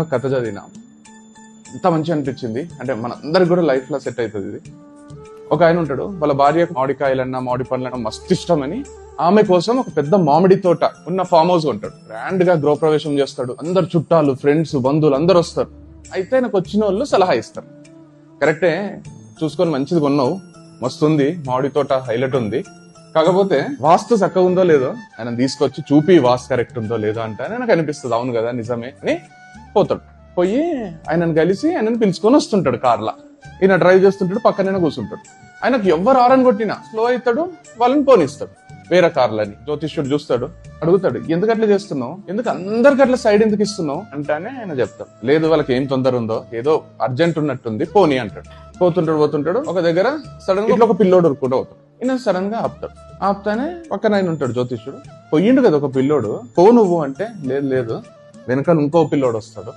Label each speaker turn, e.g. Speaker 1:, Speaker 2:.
Speaker 1: ఒక కథ చదివినా ఎంత మంచి అనిపించింది అంటే మనందరికి కూడా లైఫ్ లో సెట్ అవుతుంది ఇది. ఒక ఆయన ఉంటాడు, వాళ్ళ భార్యకు మామిడికాయలన్నా మామిడి పండ్లన్నా మస్తు ఇష్టమని ఆమె కోసం ఒక పెద్ద మామిడి తోట ఉన్న ఫామ్ హౌస్ ఉంటాడు. గ్రాండ్ గా గృహప్రవేశం చేస్తాడు. అందరు చుట్టాలు, ఫ్రెండ్స్, బంధువులు అందరు వస్తారు. అయితే నాకు వచ్చిన వాళ్ళు సలహా ఇస్తారు, కరెక్టే చూసుకొని మంచిది కొన్నావు, మస్తుంది, మామిడి తోట హైలైట్ ఉంది, కాకపోతే వాస్తు చక్కగా ఉందో లేదో ఆయన తీసుకొచ్చి చూపి వాస్తు కరెక్ట్ ఉందో లేదో అంటే నాకు అనిపిస్తుంది అవును కదా నిజమే అని పోతాడు. పోయి ఆయనను కలిసి ఆయనను పిలుచుకొని వస్తుంటాడు కార్లా. ఈయన డ్రైవ్ చేస్తుంటాడు, పక్కన కూర్చుంటాడు. ఆయనకు ఎవరు ఆరని కొట్టినా స్లో అవుతాడు, వాళ్ళని పోనిస్తాడు వేరే కార్లని. జ్యోతిష్యుడు చూస్తాడు, అడుగుతాడు ఎందుకు అట్లా చేస్తున్నావు, ఎందుకు అందరికి అట్లా సైడ్ ఎందుకు ఇస్తున్నావు అంటానే ఆయన చెప్తాడు, లేదు వాళ్ళకి ఏం తొందర ఉందో, ఏదో అర్జెంట్ ఉన్నట్టుంది పోనీ అంటాడు. పోతుంటాడు ఒక దగ్గర సడన్ గా ఒక పిల్లోడు ఉరుకుంటూ అవుతాడు. ఈయన సడన్ గా ఆపుతానే పక్కన ఆయన ఉంటాడు జ్యోతిష్యుడు. పోయిండు కదా ఒక పిల్లోడు, పో నువ్వు అంటే లేదు వెనకాల ఇంకో పిల్లోడు వస్తాడు.